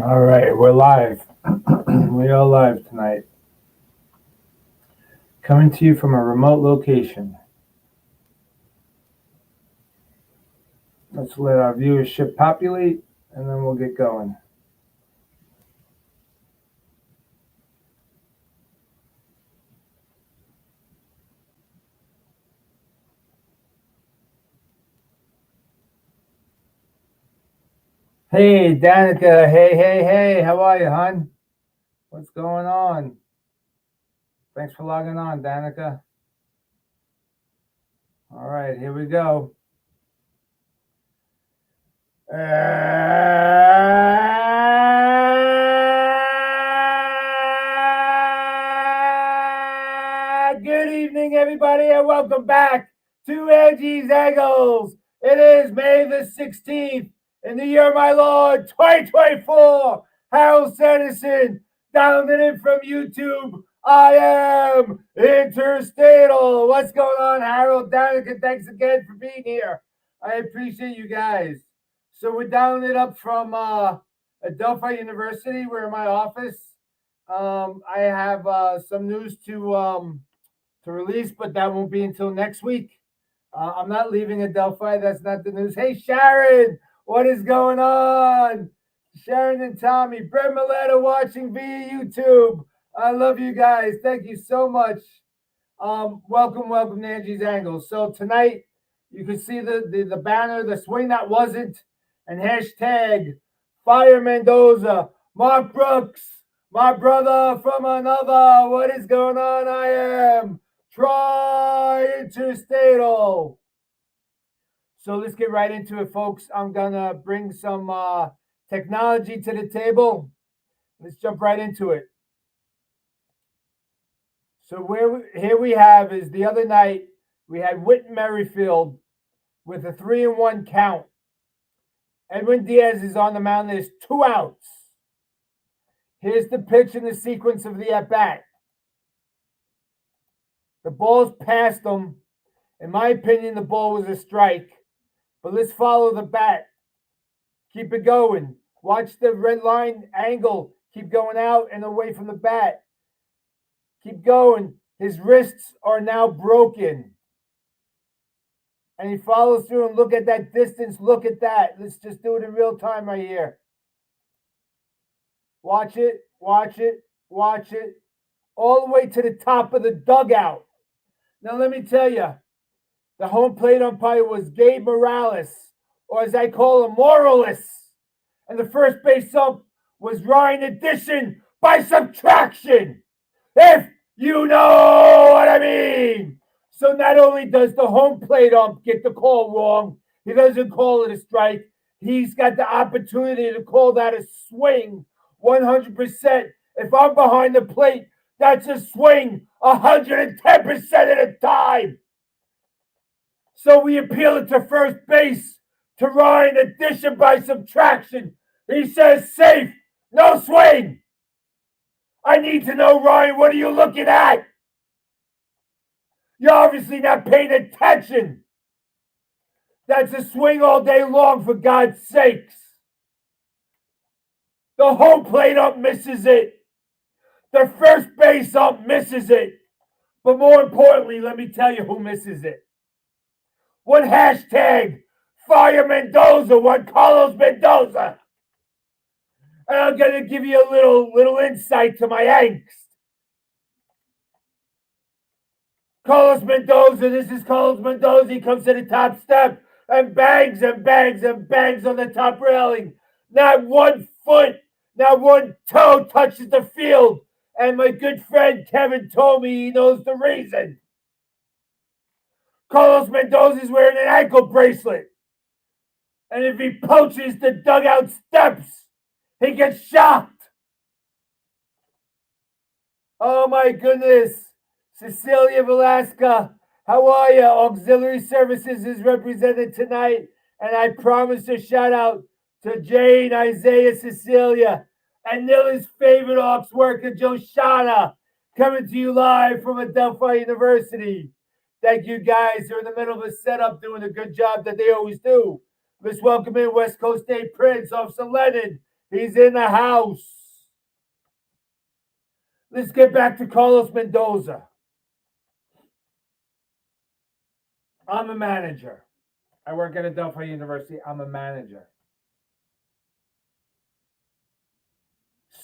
All right, we're live. We are live tonight. Coming to you from a remote location. Let's let our viewership populate and then we'll get going. Hey, Danica. Hey. How are you, hon? What's going on? Thanks for logging on, Danica. All right, here we go. Good evening, everybody, and welcome back to Angie's Angles. It is May the 16th in the year of my Lord 2024. Harold Sanderson, dialing in from YouTube. I am Interstatal. What's going on, Harold? Danica, thanks again for being here. I appreciate you guys. So we're dialing it up from Adelphi University. We're in my office. I have some news to release, but that won't be until next week. I'm not leaving Adelphi. That's not the news. Hey, Sharon, what is going on? Sharon and Tommy, Brett Milletta watching via YouTube. I love you guys. Thank you so much. Welcome to Angie's Angles. So tonight, you can see the banner, the swing that wasn't, and hashtag Fire Mendoza. Mark Brooks, my brother from another. What is going on? I am Interstatal. So let's get right into it, folks. I'm gonna bring some technology to the table. Let's jump right into it. So here we have is the other night we had Whit Merrifield with a 3-1 count. Edwin Diaz is on the mound. There's 2 outs. Here's the pitch and the sequence of the at-bat. The ball's past him. In my opinion, the ball was a strike. But let's follow the bat. Keep it going. Watch the red line angle. Keep going out and away from the bat. Keep going. His wrists are now broken. And he follows through and look at that distance. Look at that. Let's just do it in real time right here. Watch it. All the way to the top of the dugout. Now, let me tell you, the home plate umpire was Gabe Morales, or as I call him, Morales. And the first base ump was Ryan Addition by subtraction, if you know what I mean. So not only does the home plate ump get the call wrong, he doesn't call it a strike. He's got the opportunity to call that a swing 100%. If I'm behind the plate, that's a swing 110% of the time. So we appeal it to first base to Ryan Addition by subtraction. He says safe, no swing. I need to know, Ryan, what are you looking at? You're obviously not paying attention. That's a swing all day long, for God's sakes. The home plate ump misses it. The first base ump misses it. But more importantly, let me tell you who misses it. What hashtag Fire Mendoza, what Carlos Mendoza. And I'm going to give you a little insight to my angst. Carlos Mendoza, this is Carlos Mendoza. He comes to the top step and bangs on the top railing. Not 1 foot, not 1 toe touches the field. And my good friend Kevin told me he knows the reason. Carlos Mendoza is wearing an ankle bracelet. And if he poaches the dugout steps, he gets shocked. Oh my goodness. Cecilia Velasca, how are you? Auxiliary Services is represented tonight. And I promised a shout out to Jane, Isaiah, Cecilia, and Nilly's favorite Ox worker, Joshana, coming to you live from Adelphi University. Thank you guys. They're in the middle of a setup doing a good job that they always do. Let's welcome in West Coast State Prince, Officer Lennon, He's in the house. Let's get back to Carlos Mendoza. I'm a manager. I work at Adelphi University. I'm a manager.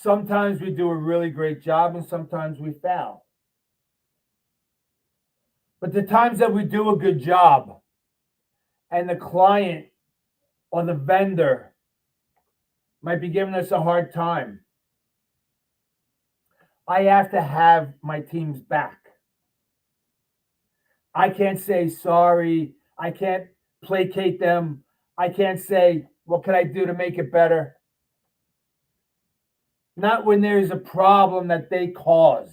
Sometimes we do a really great job and sometimes we fail. But the times that we do a good job and the client or the vendor might be giving us a hard time, I have to have my team's back. I can't say sorry. I can't placate them. I can't say, what can I do to make it better? Not when there's a problem that they caused.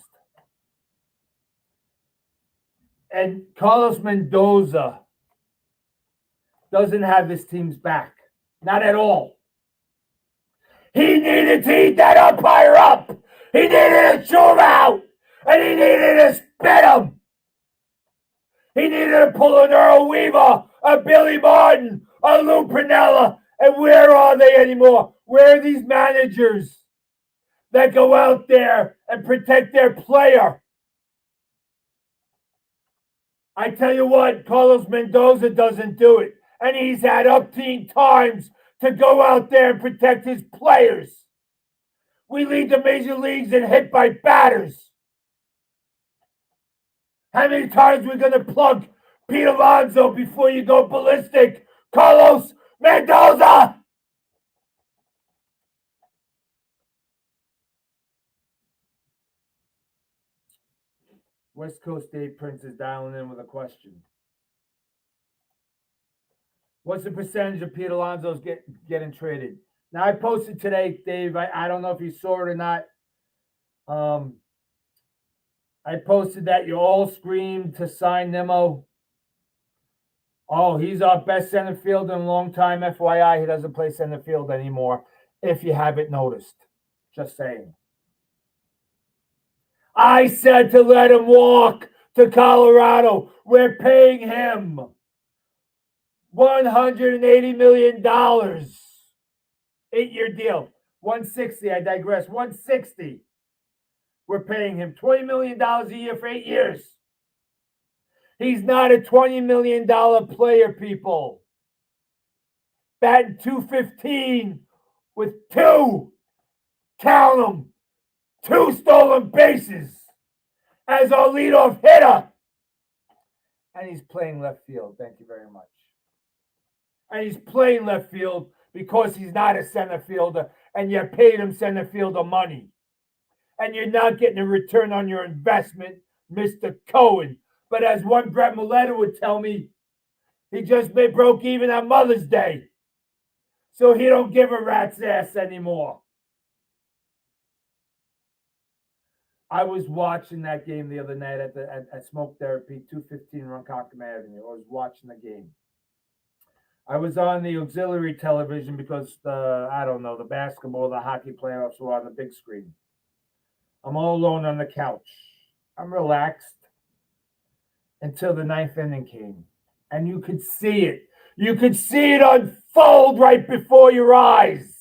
And Carlos Mendoza doesn't have his team's back. Not at all. He needed to eat that umpire up. He needed to chew him out. And he needed to spit him. He needed to pull an Earl Weaver, a Billy Martin, a Lou Piniella. And where are they anymore? Where are these managers that go out there and protect their player? I tell you what, Carlos Mendoza doesn't do it. And he's had umpteen times to go out there and protect his players. We lead the major leagues in hit by batters. How many times are we going to plug Pete Alonso before you go ballistic? Carlos Mendoza! West Coast Dave Prince is dialing in with a question. What's the percentage of Pete Alonso's getting traded? Now, I posted today, Dave. I don't know if you saw it or not. I posted that you all screamed to sign Nimmo. Oh, he's our best center fielder in a long time. FYI, he doesn't play center field anymore, if you haven't noticed. Just saying. I said to let him walk to Colorado. We're paying him $180 million. 8-year deal. 160, I digress. 160. We're paying him $20 million a year for 8 years. He's not a $20 million player, people. Batting .215 with count them, 2 stolen bases as our leadoff hitter. And he's playing left field. Thank you very much. And he's playing left field because he's not a center fielder, and you paid him center fielder money. And you're not getting a return on your investment, Mr. Cohen. But as one Brett Muleta would tell me, he just broke even on Mother's Day. So he don't give a rat's ass anymore. I was watching that game the other night at Smoke Therapy, 215 Ronkonkoma Avenue. I was watching the game. I was on the auxiliary television because the basketball, the hockey playoffs were on the big screen. I'm all alone on the couch. I'm relaxed until the 9th inning came. And you could see it. You could see it unfold right before your eyes.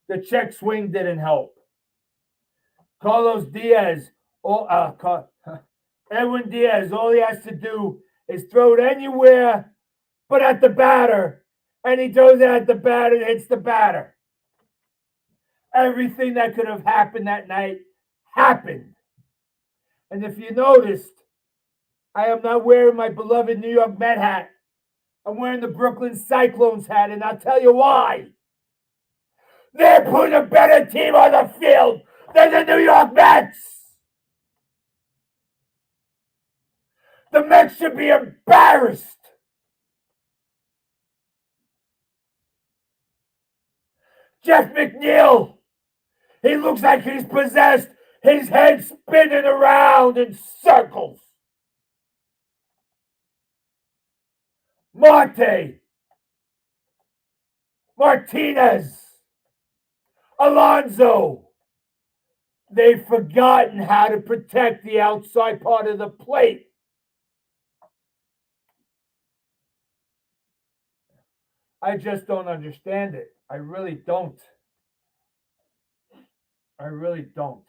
The check swing didn't help. Carlos Diaz, Edwin Diaz, all he has to do is throw it anywhere but at the batter. And he throws it at the batter and hits the batter. Everything that could have happened that night happened. And if you noticed, I am not wearing my beloved New York Met hat. I'm wearing the Brooklyn Cyclones hat, and I'll tell you why. They're putting a better team on the field than the New York Mets. The Mets should be embarrassed. Jeff McNeil, he looks like he's possessed. His head spinning around in circles. Marte, Martinez, Alonso. They've forgotten how to protect the outside part of the plate. I just don't understand it. I really don't. I really don't.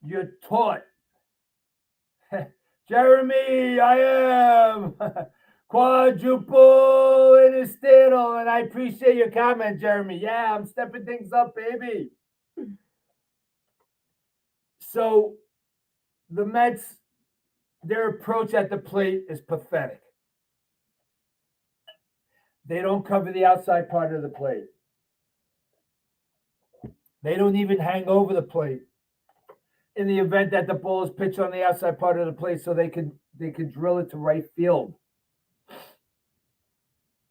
You're taught. Jeremy, I am quadruple in a stable, and I appreciate your comment, Jeremy. Yeah, I'm stepping things up, baby. So the Mets, their approach at the plate is pathetic. They don't cover the outside part of the plate. They don't even hang over the plate in the event that the ball is pitched on the outside part of the plate, so they could drill it to right field.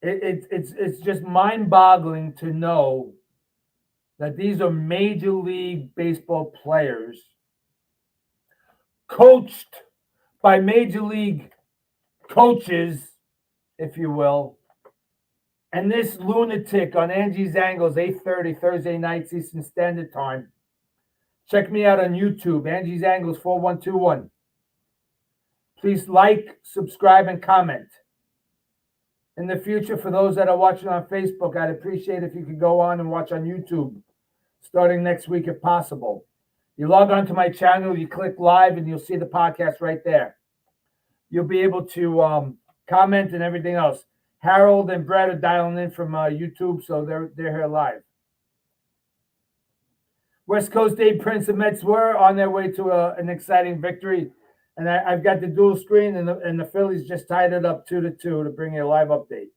It's just mind-boggling to know that these are Major League Baseball players coached by Major League coaches, if you will. And this lunatic on Angie's Angles, 8:30 Thursday nights Eastern Standard Time. Check me out on YouTube, Angie's Angles 4121. Please like, subscribe, and comment. In the future, for those that are watching on Facebook, I'd appreciate if you could go on and watch on YouTube starting next week if possible. You log on to my channel, you click live, and you'll see the podcast right there. You'll be able to comment and everything else. Harold and Brett are dialing in from YouTube, so they're here live. West Coast Dave Prince and Mets were on their way to an exciting victory. And I've got the dual screen, and the Phillies just tied it up 2-2 to bring you a live update.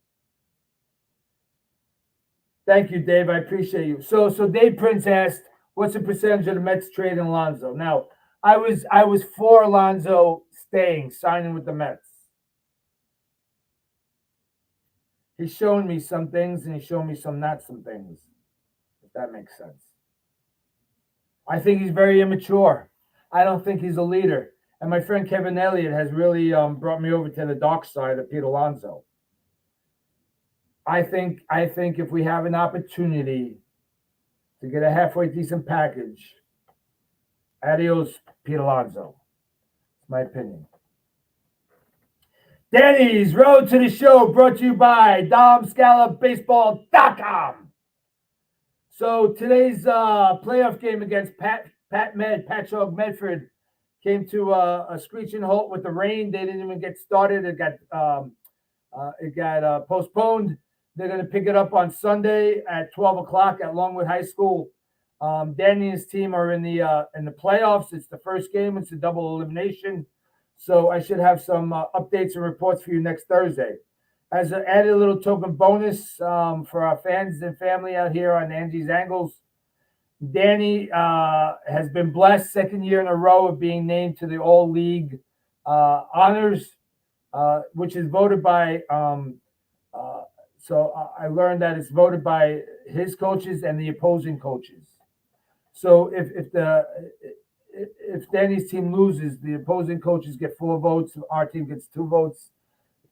Thank you, Dave. I appreciate you. So Dave Prince asked, "What's the percentage of the Mets trading Alonso?" Now, I was for Alonso signing with the Mets. He's shown me some things, and he's shown me some not some things. If that makes sense. I think he's very immature. I don't think he's a leader. And my friend Kevin Elliott has really brought me over to the dark side of Pete Alonso. I think if we have an opportunity to get a halfway decent package, adios, Pete Alonso. It's my opinion. Danny's Road to the Show brought to you by DomScallopBaseball.com. So today's playoff game against Patchogue Medford came to a screeching halt with the rain. They didn't even get started. It got postponed. They're going to pick it up on Sunday at 12 o'clock at Longwood High School. Danny and his team are in the playoffs. It's the first game. It's a double elimination. So I should have some updates and reports for you next Thursday. As an added little token bonus for our fans and family out here on Angie's Angles, Danny has been blessed second year in a row of being named to the All-League honors, which is voted by I learned that it's voted by his coaches and the opposing coaches. So if Danny's team loses, the opposing coaches get 4 votes, our team gets 2 votes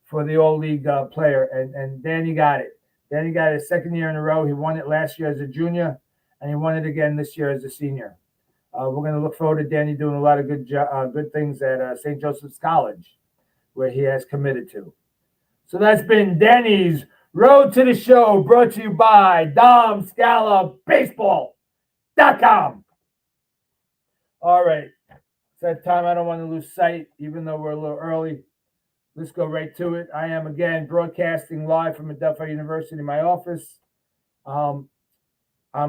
for the All-League player, and Danny got it. Danny got it second year in a row. He won it last year as a junior, and he won it again this year as a senior. We're going to look forward to Danny doing a lot of good things at St. Joseph's College, where he has committed to. So that's been Danny's Road to the Show, brought to you by DomScallopBaseball.com. All right. It's that time I don't want to lose sight, even though we're a little early. Let's go right to it. I am, again, broadcasting live from Adelphi University in my office. I'm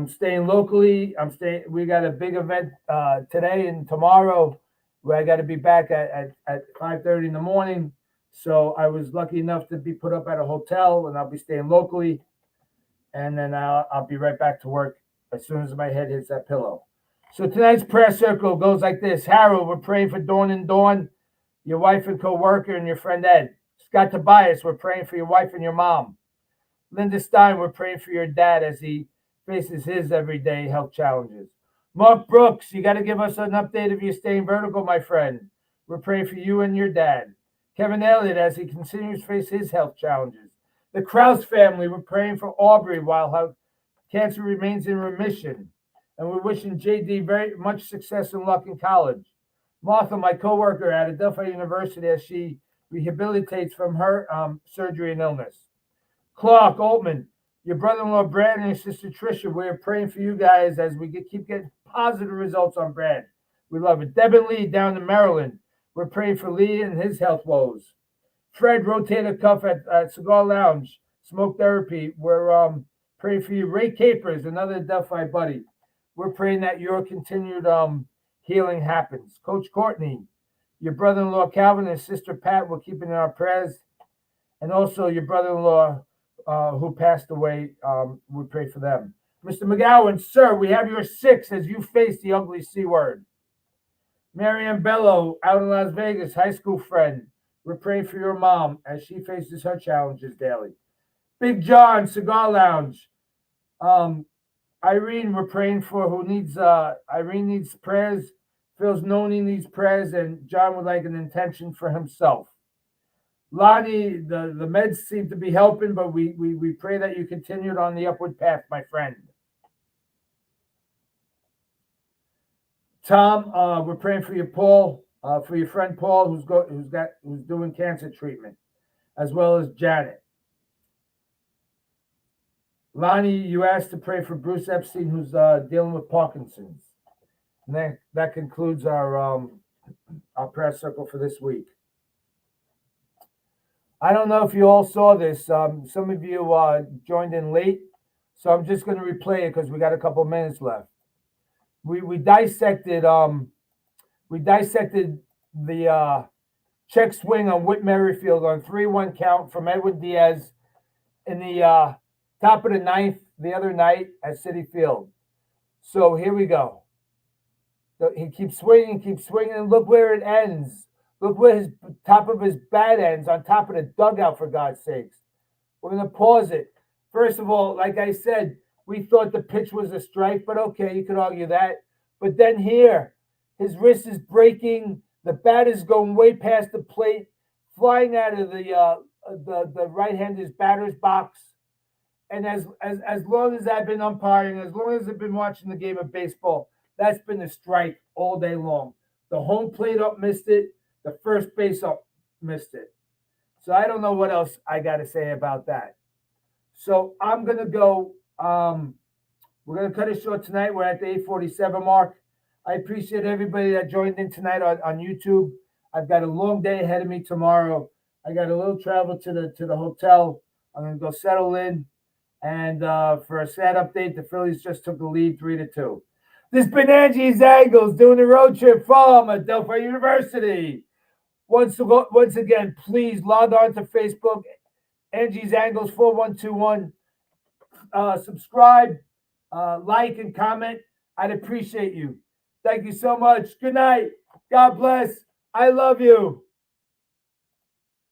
staying locally. We got a big event today and tomorrow where I got to be back at 5:30 in the morning. So I was lucky enough to be put up at a hotel, and I'll be staying locally. And then I'll be right back to work as soon as my head hits that pillow. So tonight's prayer circle goes like this. Harold, we're praying for Dawn and Dawn, your wife and co-worker, and your friend Ed. Scott Tobias, we're praying for your wife and your mom. Linda Stein, we're praying for your dad as he faces his everyday health challenges. Mark Brooks, you got to give us an update if you're staying vertical, my friend. We're praying for you and your dad. Kevin Elliott, as he continues to face his health challenges. The Krause family, we're praying for Aubrey while her cancer remains in remission. And we're wishing JD very much success and luck in college. Martha, my coworker at Adelphi University, as she rehabilitates from her surgery and illness. Clark Altman, your brother-in-law Brad and your sister Tricia, we're praying for you guys as we keep getting positive results on Brad. We love it. Devin Lee down in Maryland, we're praying for Lee and his health woes. Fred, rotator cuff at Cigar Lounge, smoke therapy. We're praying for you. Ray Capers, another Delphi buddy. We're praying that your continued healing happens. Coach Courtney, your brother-in-law Calvin and sister Pat, we're keeping in our prayers. And also your brother-in-law who passed away, we pray for them. Mr. McGowan, sir, we have your 6 as you face the ugly C word. Marianne Bello, out in Las Vegas, high school friend. We're praying for your mom as she faces her challenges daily. Big John, Cigar Lounge. Irene, we're praying for who needs, Irene needs prayers. Phil's Noni needs prayers, and John would like an intention for himself. Lonnie, the meds seem to be helping, but we pray that you continued on the upward path, my friend. Tom, we're praying for you, Paul, for your friend Paul, who's doing cancer treatment, as well as Janet. Lonnie, you asked to pray for Bruce Epstein, who's dealing with Parkinson's. And that concludes our prayer circle for this week. I don't know if you all saw this. Some of you joined in late, so I'm just going to replay it because we got a couple minutes left. We dissected the check swing on Whit Merrifield on 3-1 count from Edwin Diaz in the top of the ninth the other night at Citi Field. So here we go. He keeps swinging, and look where it ends. Look where his top of his bat ends, on top of the dugout, for God's sakes. We're going to pause it. First of all, like I said, we thought the pitch was a strike, but okay, you could argue that. But then here, his wrist is breaking. The bat is going way past the plate, flying out of the right-hander's batter's box. And as long as I've been umpiring, as long as I've been watching the game of baseball, that's been a strike all day long. The home plate up missed it. The first base up missed it. So I don't know what else I got to say about that. So I'm going to go. We're going to cut it short tonight. We're at the 8:47 mark. I appreciate everybody that joined in tonight on YouTube. I've got a long day ahead of me tomorrow. I got a little travel to the hotel. I'm going to go settle in. And for a sad update, the Phillies just took the lead 3-2. This has been Angie's Angles doing the road trip from Adelphi University. Once again, please log on to Facebook, Angie's Angles 4121. Subscribe, like, and comment. I'd appreciate you. Thank you so much. Good night. God bless. I love you.